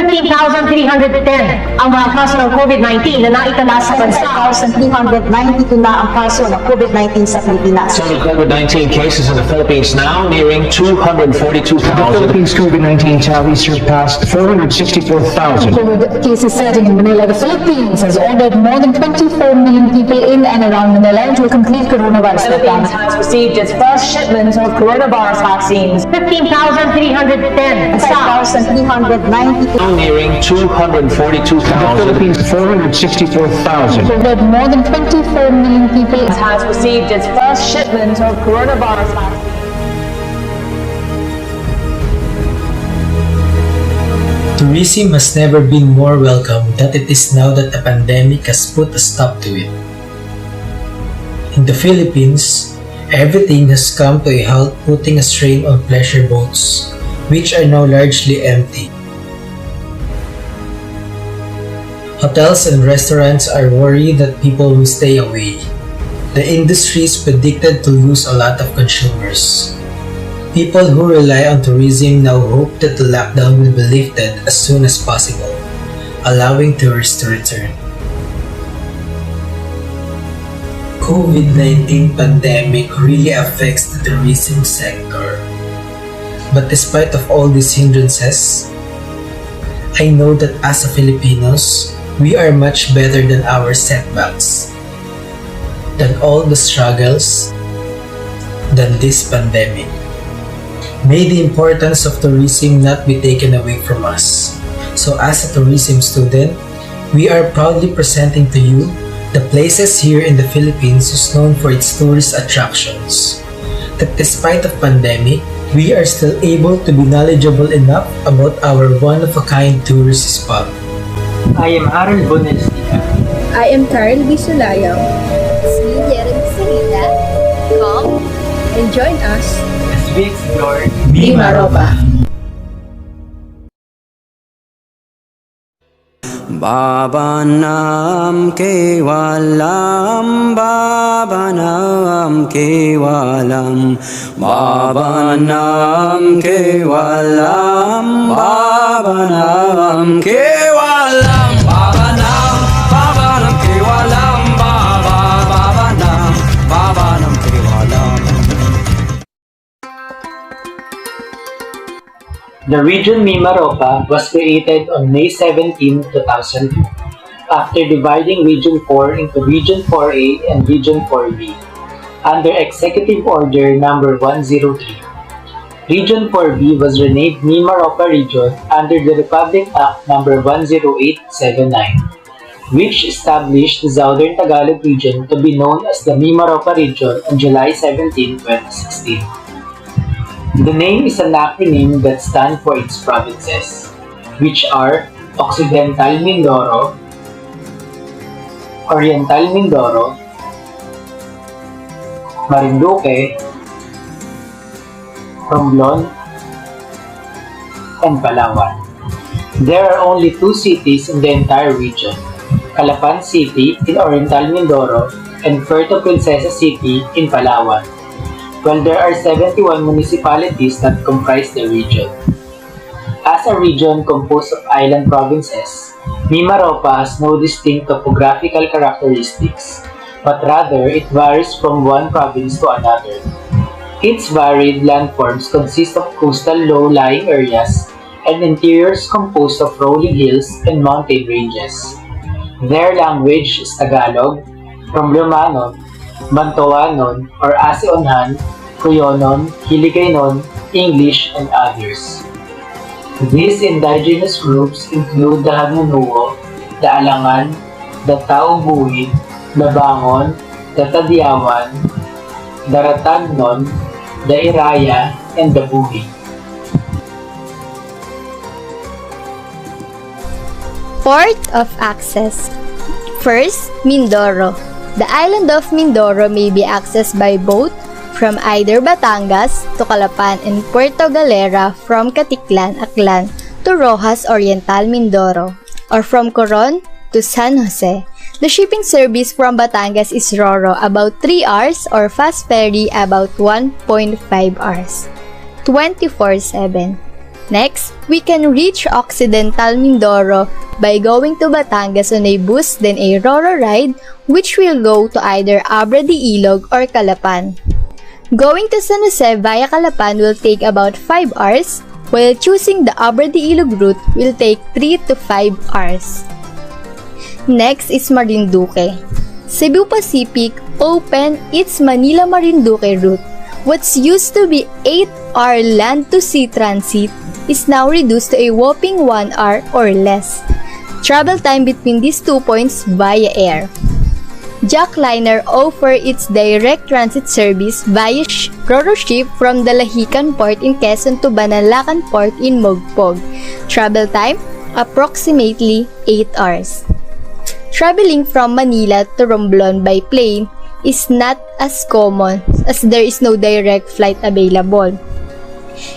13,310 ang mga kaso ng COVID-19 na naitala sa bansa. 1,392 na ang kaso ng COVID-19 sa Pilipinas. Total COVID-19 cases in the Philippines now nearing 242,000. The Philippines COVID-19 tally surpassed 464,000. COVID cases surging in Manila. The Philippines has ordered more than 24 million people in and around Manila into a complete coronavirus lockdown. Has received its first shipment of coronavirus vaccines. 15,310 5,392 Now nearing 242,000. The Philippines 464,000. Ordered more than 24 million people. has received its first shipment of coronavirus vaccines. Tourism has never been more welcome than it is now that the pandemic has put a stop to it. In the Philippines, everything has come to a halt, putting a strain on pleasure boats, which are now largely empty. Hotels and restaurants are worried that people will stay away. The industry is predicted to lose a lot of consumers. People who rely on tourism now hope that the lockdown will be lifted as soon as possible, allowing tourists to return. COVID-19 pandemic really affects the tourism sector. But despite of all these hindrances, I know that as a Filipinos, we are much better than our setbacks, than all the struggles, than this pandemic. May the importance of tourism not be taken away from us. So as a tourism student, we are proudly presenting to you the places here in the Philippines is known for its tourist attractions. That despite of pandemic, we are still able to be knowledgeable enough about our one-of-a-kind tourist spot. I am Aaron Bonelsia. I am CARYL SOLAYAO. It's me, JERAMY SERIDA. Come and join us As we explore Mimaropa. Baba Nam Kevalam, Baba Nam Kevalam, Baba Nam Kevalam, Baba Nam Kevalam, Baba Nam Kevalam, Baba Nam Kevalam. The region Mimaropa was created on May 17, 2002, after dividing Region 4 into Region 4A and Region 4B, under Executive Order Number 103. Region 4B was renamed Mimaropa Region under the Republic Act Number 10879, which established the Southern Tagalog Region to be known as the Mimaropa Region on July 17, 2016. The name is an acronym that stands for its provinces, which are Occidental Mindoro, Oriental Mindoro, Marinduque, Romblon, and Palawan. There are only two cities in the entire region, Calapan City in Oriental Mindoro and Puerto Princesa City in Palawan, while there are 71 municipalities that comprise the region. As a region composed of island provinces, Mimaropa has no distinct topographical characteristics, but rather it varies from one province to another. Its varied landforms consist of coastal low-lying areas and interiors composed of rolling hills and mountain ranges. Their language is Tagalog, Romblomanon, Bantoanon or Aseonhan, Cuyonon, Hiligaynon, English, and others. These indigenous groups include the Hanunuo, the Alangan, the Taubuid, the Bangon, the Tadyawan, the Ratagnon, the Iraya, and the Buhi. Port of access. First, Mindoro. The island of Mindoro may be accessed by boat from either Batangas to Calapan and Puerto Galera, from Caticlan, Aklan to Rojas, Oriental Mindoro, or from Coron to San Jose. The shipping service from Batangas is Roro, about 3 hours, or fast ferry about 1.5 hours, 24/7. Next, we can reach Occidental Mindoro by going to Batangas on a bus, then a Roro ride, which will go to either Abra de Ilog or Calapan. Going to San Jose via Calapan will take about 5 hours, while choosing the Abra de Ilog route will take 3 to 5 hours. Next is Marinduque. Cebu Pacific opened its Manila-Marinduque route. What's used to be 8-hour land-to-sea transit is now reduced to a whopping 1 hour or less. Travel time between these 2 points via air. Jackliner offer its direct transit service via Roro ship from Dalahican Port in Quezon to Banalacan Port in Mogpog. Travel time approximately 8 hours. Traveling from Manila to Romblon by plane is not as common as there is no direct flight available.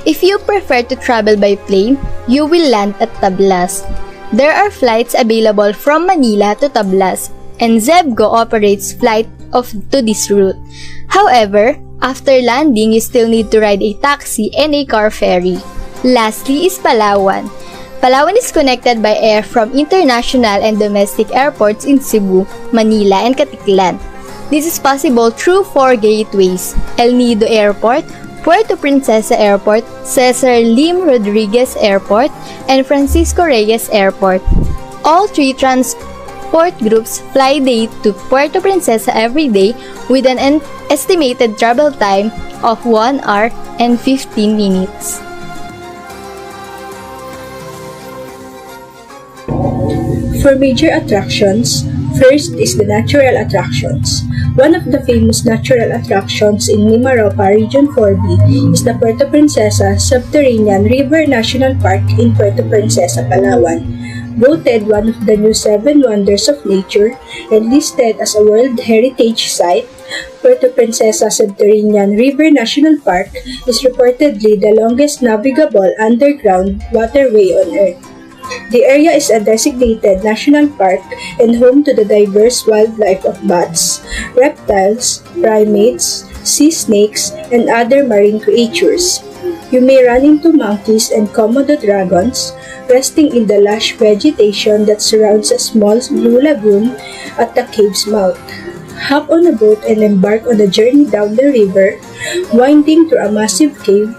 If you prefer to travel by plane, you will land at Tablas. There are flights available from Manila to Tablas, and Zebgo operates flight to this route. However, after landing, you still need to ride a taxi and a car ferry. Lastly is Palawan. Palawan is connected by air from international and domestic airports in Cebu, Manila, and Caticlan. This is possible through 4 gateways: El Nido Airport, Puerto Princesa Airport, Cesar Lim Rodriguez Airport, and Francisco Reyes Airport. All 3 transport groups fly day to Puerto Princesa every day with an estimated travel time of 1 hour and 15 minutes. For major attractions, first is the natural attractions. One of the famous natural attractions in Mimaropa, Region 4B is the Puerto Princesa Subterranean River National Park in Puerto Princesa, Palawan. Voted one of the new 7 wonders of nature and listed as a World Heritage Site, Puerto Princesa Subterranean River National Park is reportedly the longest navigable underground waterway on Earth. The area is a designated national park and home to the diverse wildlife of bats, reptiles, primates, sea snakes, and other marine creatures. You may run into monkeys and Komodo dragons, resting in the lush vegetation that surrounds a small blue lagoon at the cave's mouth. Hop on a boat and embark on a journey down the river, winding through a massive cave.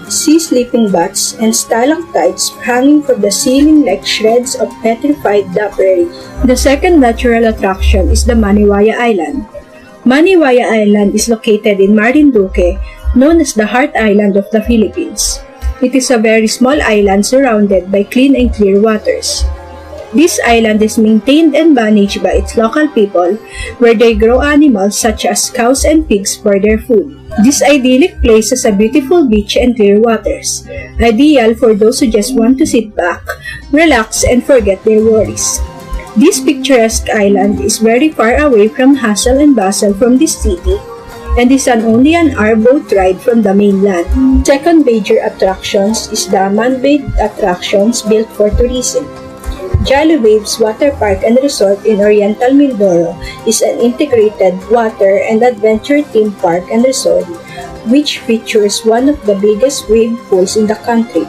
See sleeping bats and stalactites hanging from the ceiling like shreds of petrified debris. The second natural attraction is the Maniwaya Island. Maniwaya Island is located in Marinduque, known as the Heart Island of the Philippines. It is a very small island surrounded by clean and clear waters. This island is maintained and managed by its local people, where they grow animals such as cows and pigs for their food. This idyllic place has a beautiful beach and clear waters, ideal for those who just want to sit back, relax, and forget their worries. This picturesque island is very far away from hustle and bustle from this city, and is only an hour boat ride from the mainland. Second major attractions is the man-made attractions built for tourism. Jolly Waves Water Park and Resort in Oriental Mindoro is an integrated water and adventure theme park and resort which features one of the biggest wave pools in the country,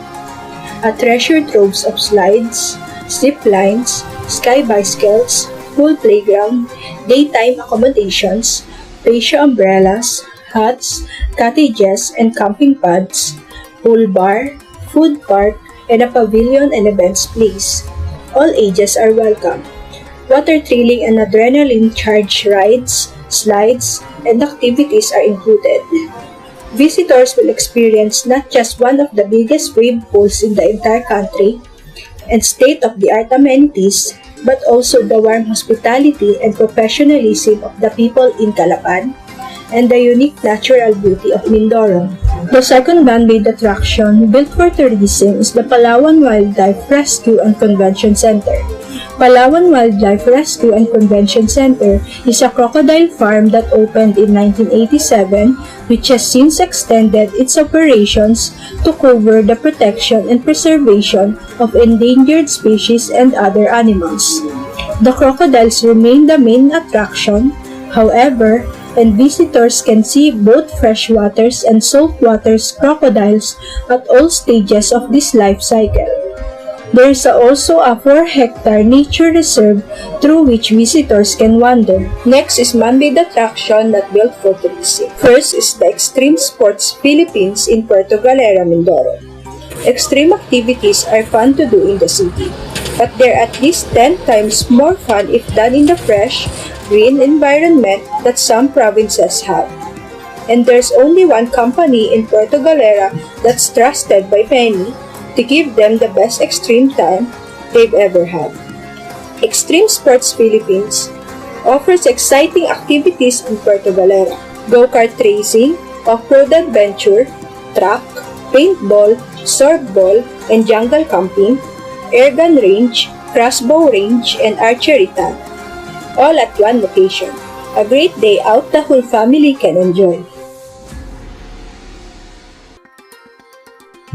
a treasure trove of slides, zip lines, sky bicycles, pool playground, daytime accommodations, patio umbrellas, huts, cottages, and camping pods, pool bar, food park, and a pavilion and events place. All ages are welcome. Water thrilling and adrenaline-charged rides, slides, and activities are included. Visitors will experience not just one of the biggest wave pools in the entire country and state-of-the-art amenities, but also the warm hospitality and professionalism of the people in Calapan and the unique natural beauty of Mindoro. The second man-made attraction built for tourism is the Palawan Wildlife Rescue and Convention Center. Palawan Wildlife Rescue and Convention Center is a crocodile farm that opened in 1987, which has since extended its operations to cover the protection and preservation of endangered species and other animals. The crocodiles remain the main attraction. However, and visitors can see both freshwaters and saltwaters crocodiles at all stages of this life cycle. There is also a 4-hectare nature reserve through which visitors can wander. Next is man-made attraction not built for tourism. First is the Extreme Sports Philippines in Puerto Galera, Mindoro. Extreme activities are fun to do in the city, but they're at least 10 times more fun if done in the fresh, green environment that some provinces have. And there's only one company in Puerto Galera that's trusted by many to give them the best extreme time they've ever had. Extreme Sports Philippines offers exciting activities in Puerto Galera: go-kart racing, off-road adventure, track, paintball, softball, and jungle camping, airgun range, crossbow range, and archery tag, all at one location. A great day out the whole family can enjoy.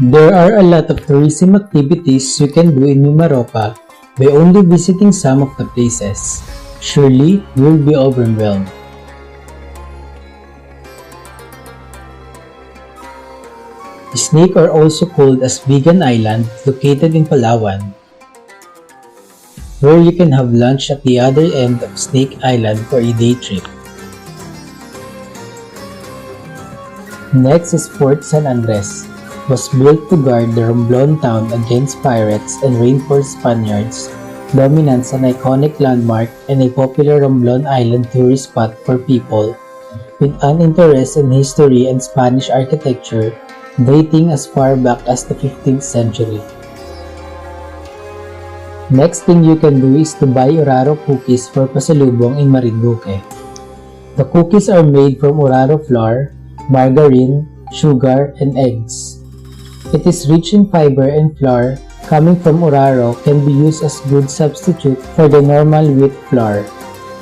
There are a lot of tourism activities you can do in Mimaropa by only visiting some of the places. Surely, you will be overwhelmed. Snake are also called as Vegan Island, located in Palawan, where you can have lunch at the other end of Snake Island for a day trip. Next is Fort San Andres. Was built to guard the Romblon town against pirates and reinforce Spaniards. Dominance an iconic landmark and a popular Romblon Island tourist spot for people with an interest in history and Spanish architecture dating as far back as the 15th century. Next thing you can do is to buy Oraro cookies for pasalubong in Marinduque. The cookies are made from Oraro flour, margarine, sugar, and eggs. It is rich in fiber, and flour coming from Oraro can be used as good substitute for the normal wheat flour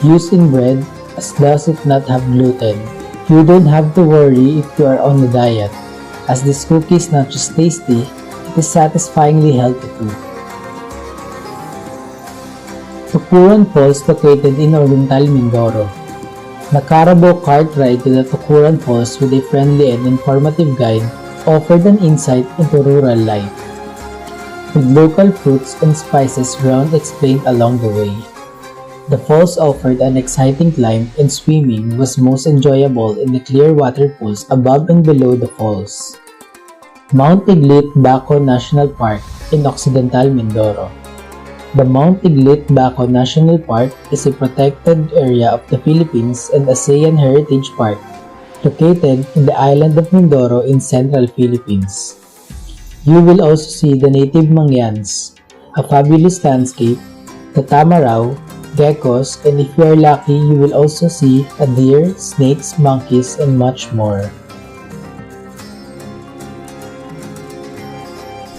used in bread, as does it not have gluten. You don't have to worry if you are on a diet, as this cookie is not just tasty, it is satisfyingly healthy too. Tukuran Falls located in Oriental Mindoro. The Carabao cart ride to the Tukuran Falls with a friendly and informative guide offered an insight into rural life, with local fruits and spices ground explained along the way. The falls offered an exciting climb, and swimming was most enjoyable in the clear water pools above and below the falls. Mount Iglit Baco National Park in Occidental Mindoro. The Mount Iglit Baco National Park is a protected area of the Philippines and ASEAN Heritage Park located in the island of Mindoro in central Philippines. You will also see the native mangyans, a fabulous landscape, the tamaraw, geckos, and if you are lucky, you will also see a deer, snakes, monkeys, and much more.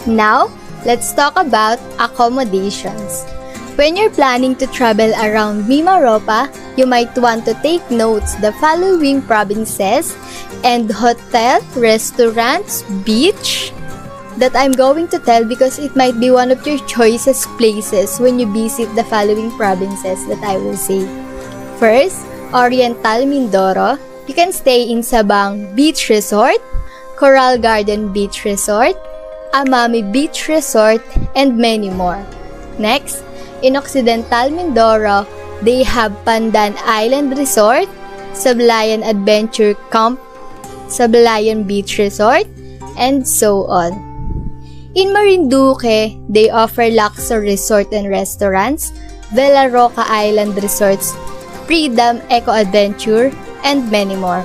Now, let's talk about accommodations. When you're planning to travel around Mimaropa, you might want to take notes the following provinces and hotel, restaurants, beach that I'm going to tell because it might be one of your choicest places when you visit the following provinces that I will say. First, Oriental Mindoro. You can stay in Sabang Beach Resort, Coral Garden Beach Resort, Amami Beach Resort, and many more. Next, in Occidental Mindoro, they have Pandan Island Resort, Sablayan Adventure Camp, Sablayan Beach Resort, and so on. In Marinduque, they offer Luxor Resort and Restaurants, Villa Roca Island Resorts, Freedom Eco Adventure, and many more.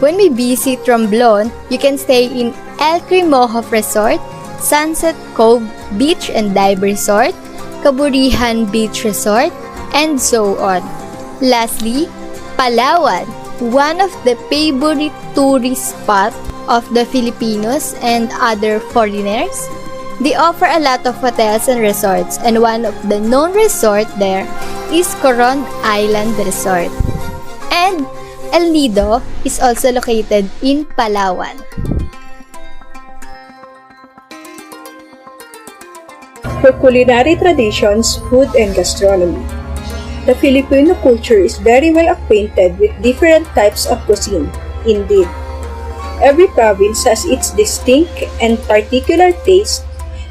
When we visit Romblon, you can stay in El Crimojo Resort, Sunset Cove Beach and Dive Resort, Kaburihan Beach Resort, and so on. Lastly, Palawan, one of the favorite tourist spots of the Filipinos and other foreigners. They offer a lot of hotels and resorts, and one of the known resorts there is Coron Island Resort. And El Nido is also located in Palawan. For culinary traditions, food, and gastronomy. The Filipino culture is very well acquainted with different types of cuisine. Indeed, every province has its distinct and particular taste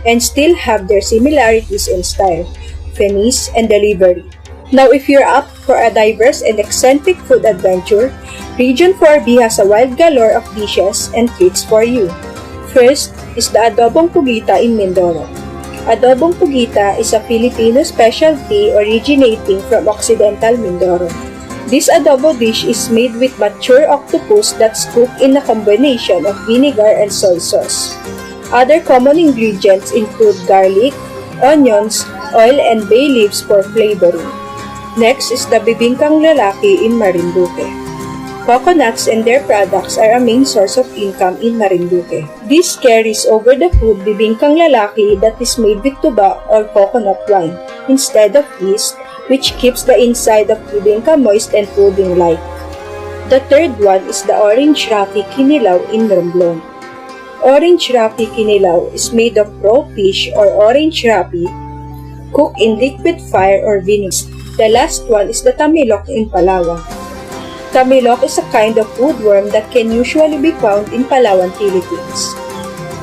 and still have their similarities in style, finish, and delivery. Now, if you're up for a diverse and eccentric food adventure, Region 4B has a wild galore of dishes and treats for you. First is the adobong pugita in Mindoro. Adobong pugita is a Filipino specialty originating from Occidental Mindoro. This adobo dish is made with mature octopus that's cooked in a combination of vinegar and soy sauce. Other common ingredients include garlic, onions, oil, and bay leaves for flavoring. Next is the bibingkang lalaki in Marinduque. Coconuts and their products are a main source of income in Marinduque. This carries over the food bibingkang lalaki that is made with tuba or coconut wine instead of yeast, which keeps the inside of bibingka moist and pudding-like. The third one is the orange rafi kinilaw in Romblon. Orange rafi kinilaw is made of raw fish or orange rafi cooked in liquid fire or vinegar. The last one is the tamilok in Palawan. Tamilok is a kind of woodworm that can usually be found in Palawan, Philippines.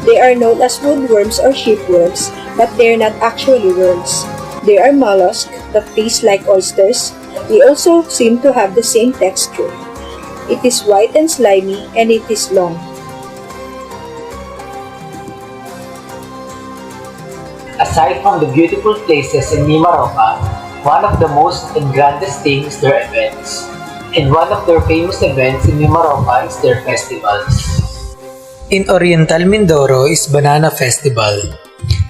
They are known as woodworms or shipworms, but they are not actually worms. They are mollusks that taste like oysters. They also seem to have the same texture. It is white and slimy, and it is long. Aside from the beautiful places in Mimaropa, one of the most and grandest things is their events. And one of their famous events in Mimaropa is their festivals. In Oriental Mindoro is Banana Festival,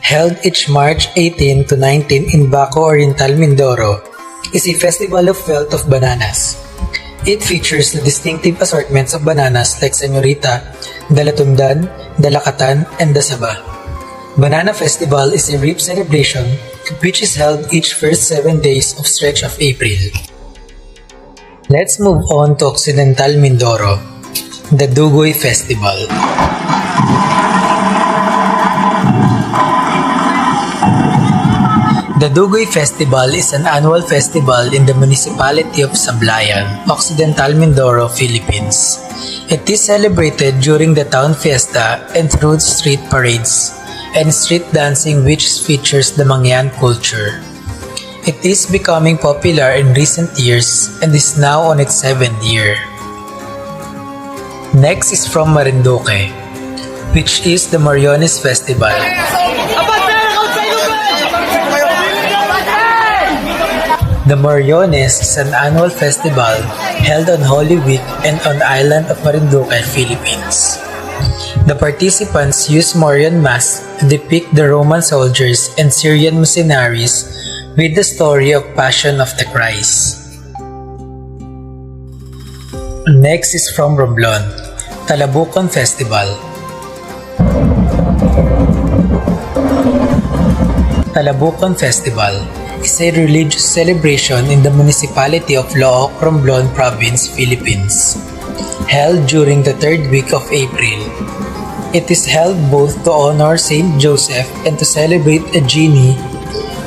held each March 18 to 19 in Baco, Oriental Mindoro, is a festival of wealth of bananas. It features the distinctive assortments of bananas like Señorita, Dalatundan, Dalakatan, and Dasaba. Banana Festival is a reap celebration which is held each first 7 days of stretch of April. Let's move on to Occidental Mindoro, the Dugoy Festival. The Dugoy Festival is an annual festival in the municipality of Sablayan, Occidental Mindoro, Philippines. It is celebrated during the town fiesta and through street parades and street dancing which features the Mangyan culture. It is becoming popular in recent years and is now on its 7th year. Next is from Marinduque, which is the Mariones Festival. The Mariones is an annual festival held on Holy Week and on the island of Marinduque, Philippines. The participants use Marian masks to depict the Roman soldiers and Syrian mercenaries with the story of Passion of the Christ. Next is from Romblon, Talabukan Festival. Talabukan Festival is a religious celebration in the municipality of Looc, Romblon Province, Philippines, held during the 3rd week of April. It is held both to honor Saint Joseph and to celebrate a genie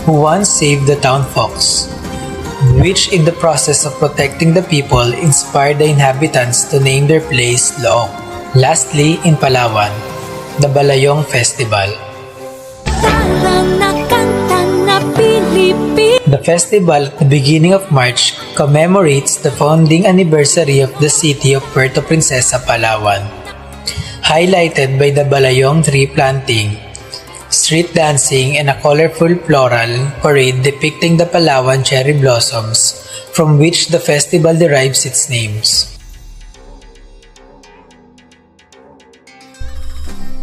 who once saved the town fox, which in the process of protecting the people inspired the inhabitants to name their place Looc. Lastly, in Palawan, the Balayong Festival. The festival at the beginning of March commemorates the founding anniversary of the city of Puerto Princesa, Palawan, highlighted by the Balayong tree planting, street dancing, and a colorful floral parade depicting the Palawan cherry blossoms from which the festival derives its names.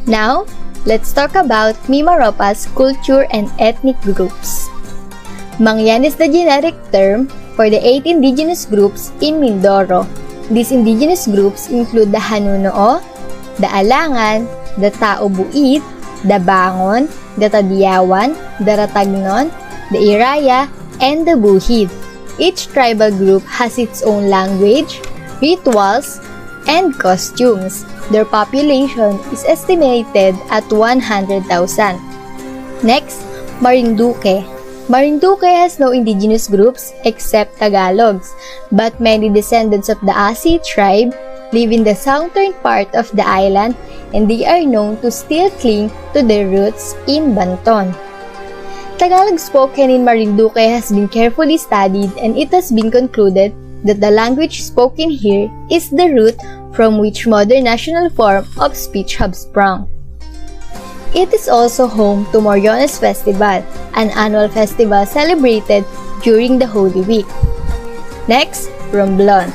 Now, let's talk about Mimaropa's culture and ethnic groups. Mangyan is the generic term for the 8 indigenous groups in Mindoro. These indigenous groups include the Hanunoo, the Alangan, the Tao Buit, the Bangon, the Tadiyawan, the Ratagnon, the Iraya, and the Buhid. Each tribal group has its own language, rituals, and costumes. Their population is estimated at 100,000. Next, Marinduque. Marinduque has no indigenous groups except Tagalogs, but many descendants of the Asi tribe live in the southern part of the island, and they are known to still cling to their roots in Banton. Tagalog spoken in Marinduque has been carefully studied, and it has been concluded that the language spoken here is the root from which modern national form of speech have sprung. It is also home to Moriones Festival, an annual festival celebrated during the Holy Week. Next, Romblon.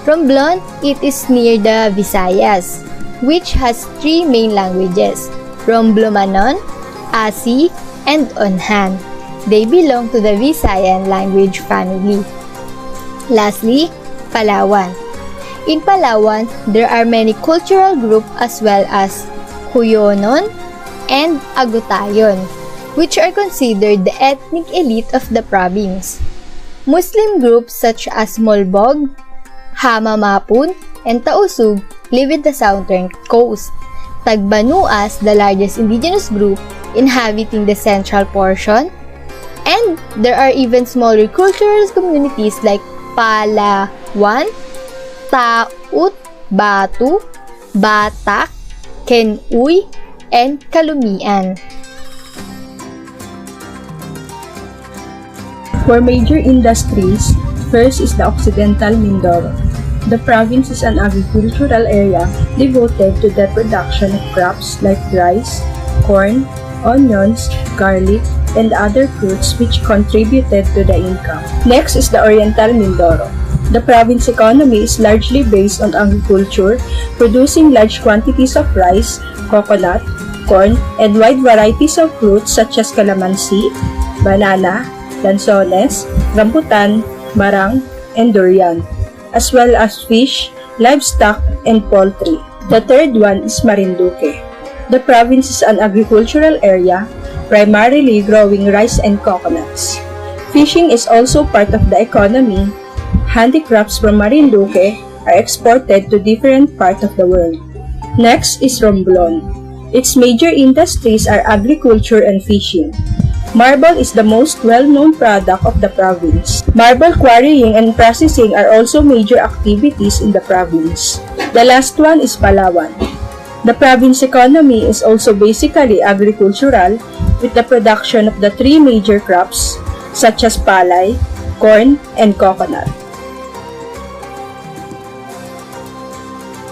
Romblon, it is near the Visayas, which has three main languages, Romblomanon, Asi, and Onhan. They belong to the Visayan language family. Lastly, Palawan. In Palawan, there are many cultural groups as well as Cuyonon and Agutayon, which are considered the ethnic elite of the province. Muslim groups such as Molbog, Hamamapun, and Tausug live in the southern coast. Tagbanuas, the largest indigenous group, inhabiting the central portion, and there are even smaller cultural communities like Palawan, Taut, Batu, Batak, Kenuy, and Kalumian. For major industries, first is the Occidental Mindoro. The province is an agricultural area devoted to the production of crops like rice, corn, onions, garlic, and other fruits which contributed to the income. Next is the Oriental Mindoro. The province economy is largely based on agriculture, producing large quantities of rice, coconut, corn, and wide varieties of fruits such as calamansi, banana, lanzones, rambutan, marang, and durian, as well as fish, livestock, and poultry. The third one is Marinduque. The province is an agricultural area, primarily growing rice and coconuts. Fishing is also part of the economy. Handicrafts from Marinduque are exported to different parts of the world. Next is Romblon. Its major industries are agriculture and fishing. Marble is the most well-known product of the province. Marble quarrying and processing are also major activities in the province. The last one is Palawan. The province economy is also basically agricultural, with the production of the three major crops such as palay, corn, and coconut.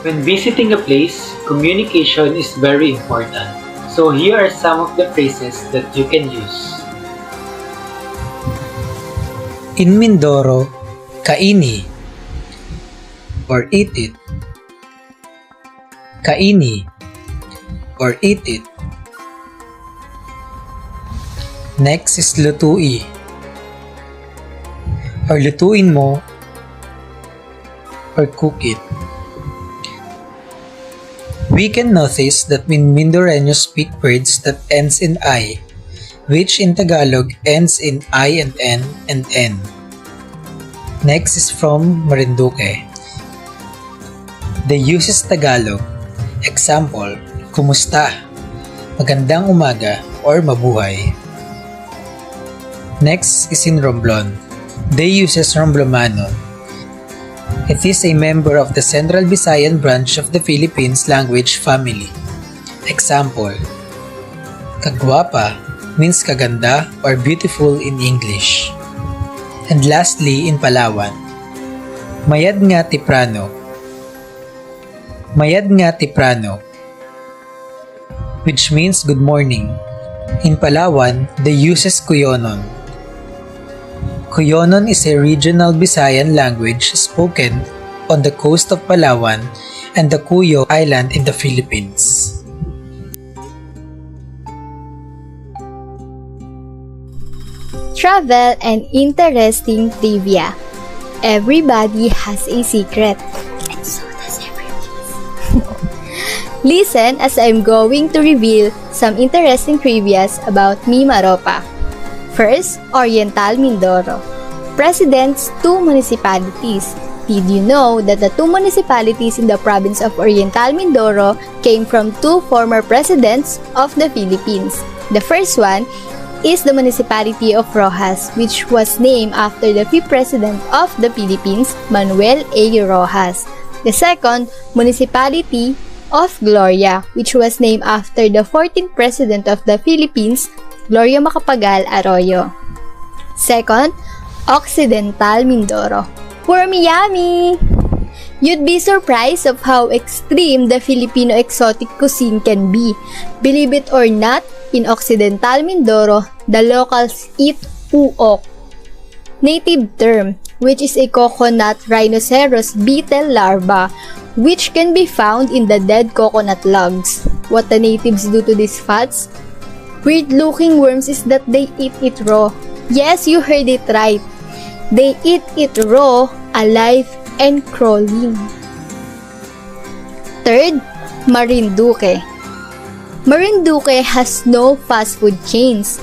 When visiting a place, communication is very important. So here are some of the phrases that you can use. In Mindoro, kaini or eat it. Kaini or eat it. Next is lutui or lutuin mo or cook it. We can notice that when Mindoreños speak words that ends in I, which in Tagalog ends in I and N. Next is from Marinduque. They uses Tagalog. Example, kumusta, magandang umaga, or mabuhay. Next is in Romblon. They uses Romblomanon. It is a member of the Central Visayan branch of the Philippines language family. Example, kagwapa means kaganda or beautiful in English. And lastly, in Palawan, mayad nga tiprano. Mayad nga tiprano, which means good morning. In Palawan, they uses Cuyonon. Cuyonon is a regional Visayan language spoken on the coast of Palawan and the Cuyo Island in the Philippines. Travel and interesting trivia. Everybody has a secret. And so does everyone. Listen as I'm going to reveal some interesting trivias about Mimaropa. First, Oriental Mindoro. Presidents, 2 municipalities. Did you know that the 2 municipalities in the province of Oriental Mindoro came from 2 former presidents of the Philippines? The first one is the municipality of Roxas, which was named after the 5th President of the Philippines, Manuel A. Roxas. The second, municipality of Gloria, which was named after the 14th President of the Philippines, Gloria Macapagal Arroyo. Second, Occidental Mindoro. For Miami! You'd be surprised of how extreme the Filipino exotic cuisine can be. Believe it or not, in Occidental Mindoro, the locals eat uok, native term, which is a coconut rhinoceros beetle larva, which can be found in the dead coconut logs. What the natives do to these fats? Weird-looking worms is that they eat it raw. Yes, you heard it right. They eat it raw, alive, and crawling. Third, Marinduque. Marinduque has no fast food chains.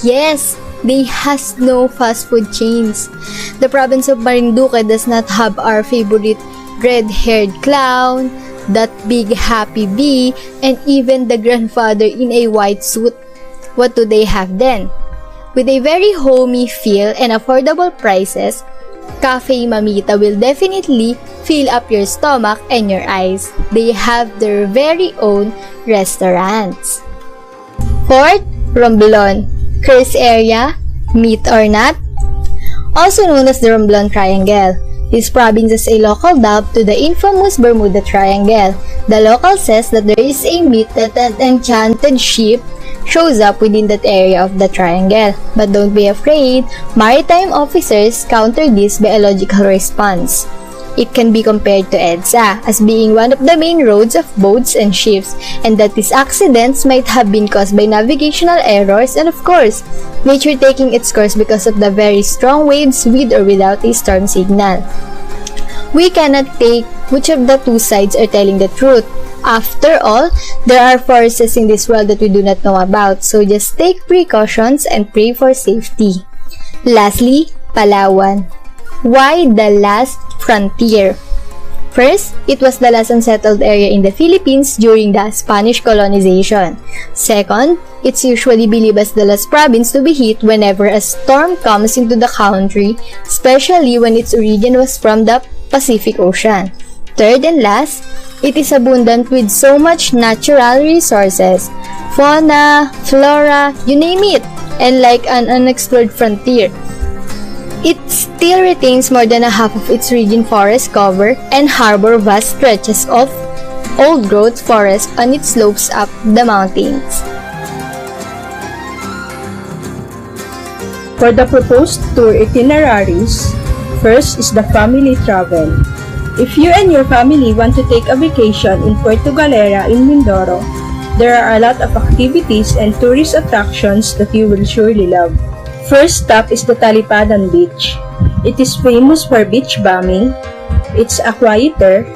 Yes, they has no fast food chains. The province of Marinduque does not have our favorite red-haired clown, that big happy bee, and even the grandfather in a white suit. What do they have then? With a very homey feel and affordable prices, Cafe Mamita will definitely fill up your stomach and your eyes. They have their very own restaurants. Fourth, Romblon. Curse area, meat or not? Also known as the Romblon Triangle. This province is a local dub to the infamous Bermuda Triangle. The local says that there is a myth that an enchanted ship shows up within that area of the triangle. But don't be afraid, maritime officers counter this by a logical response. It can be compared to EDSA as being one of the main roads of boats and ships, and that these accidents might have been caused by navigational errors and of course, nature taking its course because of the very strong waves with or without a storm signal. We cannot take which of the two sides are telling the truth. After all, there are forces in this world that we do not know about, so just take precautions and pray for safety. Lastly, Palawan. Why the last frontier? First, it was the last unsettled area in the Philippines during the Spanish colonization. Second, it's usually believed as the last province to be hit whenever a storm comes into the country, especially when its origin was from the Pacific Ocean. Third and last, it is abundant with so much natural resources, fauna, flora, you name it, and like an unexplored frontier. It still retains more than a half of its region forest cover and harbor vast stretches of old-growth forest on its slopes up the mountains. For the proposed tour itineraries, first is the family travel. If you and your family want to take a vacation in Puerto Galera in Mindoro, there are a lot of activities and tourist attractions that you will surely love. First stop is the Talipadan Beach. It is famous for beach bombing. It's a quieter,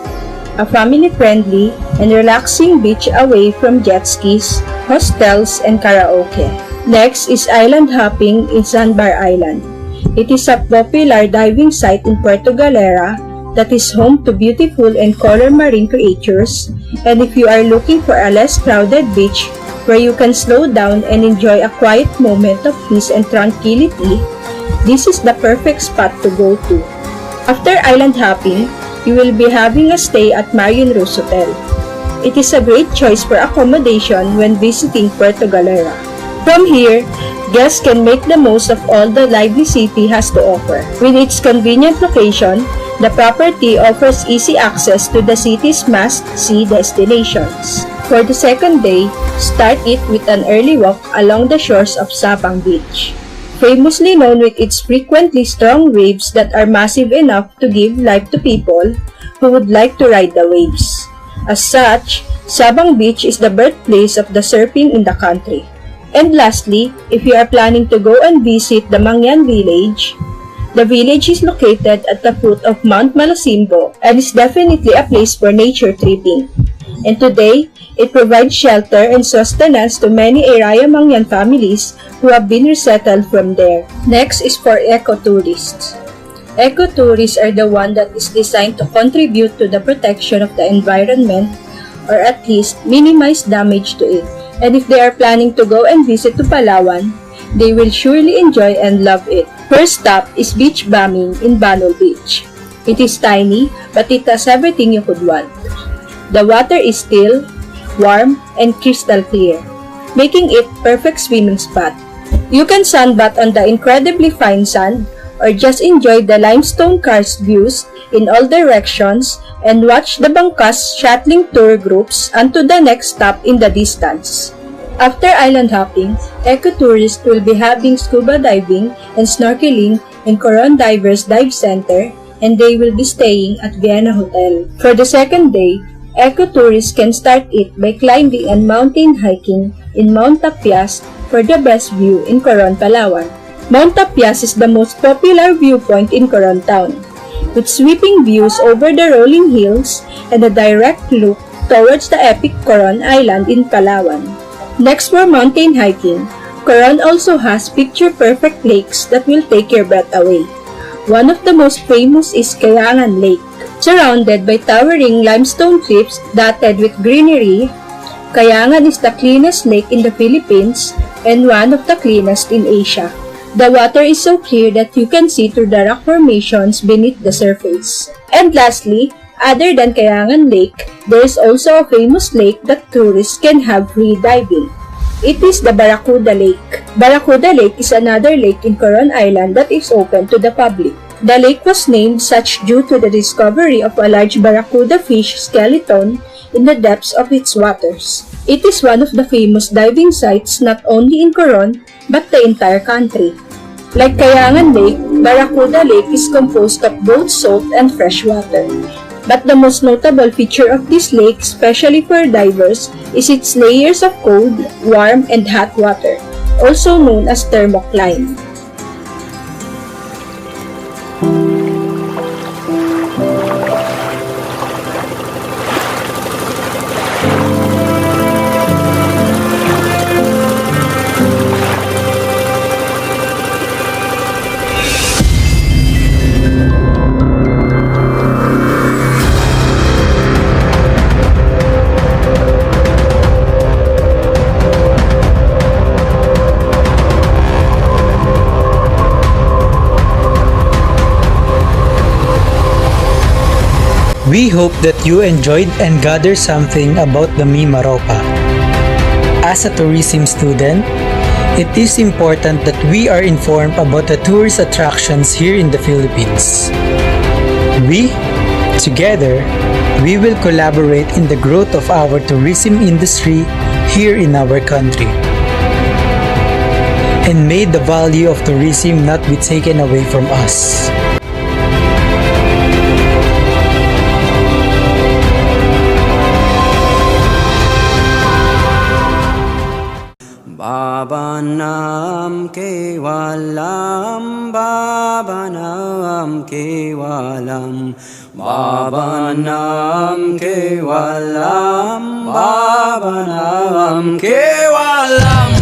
a family-friendly, and relaxing beach away from jet skis, hostels, and karaoke. Next is island hopping in Sandbar Island. It is a popular diving site in Puerto Galera that is home to beautiful and color marine creatures, and if you are looking for a less crowded beach where you can slow down and enjoy a quiet moment of peace and tranquility, this is the perfect spot to go to. After island hopping, you will be having a stay at Marion Rose Hotel. It is a great choice for accommodation when visiting Puerto Galera. From here, guests can make the most of all the lively city has to offer. With its convenient location, the property offers easy access to the city's must-see destinations. For the second day, start it with an early walk along the shores of Sabang Beach. Famously known with its frequently strong waves that are massive enough to give life to people who would like to ride the waves. As such, Sabang Beach is the birthplace of the surfing in the country. And lastly, if you are planning to go and visit the Mangyan Village, the village is located at the foot of Mount Malasimbo and is definitely a place for nature tripping. And today, it provides shelter and sustenance to many Araya Mangyan families who have been resettled from there. Next is for ecotourists. Ecotourists are the one that is designed to contribute to the protection of the environment or at least minimize damage to it. And if they are planning to go and visit to Palawan, they will surely enjoy and love it. First stop is beach bumming in Banol Beach. It is tiny, but it has everything you could want. The water is still, warm, and crystal clear, making it perfect swimming spot. You can sunbath on the incredibly fine sand, or just enjoy the limestone karst views in all directions and watch the bangkas shuttling tour groups onto the next stop in the distance. After island hopping, ecotourists will be having scuba diving and snorkeling in Coron Divers Dive Center, and they will be staying at Vienna Hotel. For the second day, ecotourists can start it by climbing and mountain hiking in Mount Tapias for the best view in Coron, Palawan. Mount Tapias is the most popular viewpoint in Coron Town, with sweeping views over the rolling hills and a direct look towards the epic Coron Island in Palawan. Next for mountain hiking, Coron also has picture-perfect lakes that will take your breath away. One of the most famous is Kayangan Lake. Surrounded by towering limestone cliffs dotted with greenery, Kayangan is the cleanest lake in the Philippines and one of the cleanest in Asia. The water is so clear that you can see through the rock formations beneath the surface. And lastly, other than Kayangan Lake, there is also a famous lake that tourists can have free diving. It is the Barracuda Lake. Barracuda Lake is another lake in Coron Island that is open to the public. The lake was named such due to the discovery of a large barracuda fish skeleton in the depths of its waters. It is one of the famous diving sites not only in Coron but the entire country. Like Kayangan Lake, Barracuda Lake is composed of both salt and fresh water. But the most notable feature of this lake, especially for divers, is its layers of cold, warm, and hot water, also known as thermocline. We hope that you enjoyed and gathered something about the Mimaropa. As a tourism student, it is important that we are informed about the tourist attractions here in the Philippines. Together, we will collaborate in the growth of our tourism industry here in our country. And may the value of tourism not be taken away from us. Baba Nam Kevalam, Baba Nam Kevalam, Baba Nam Kevalam, Baba Nam Kevalam.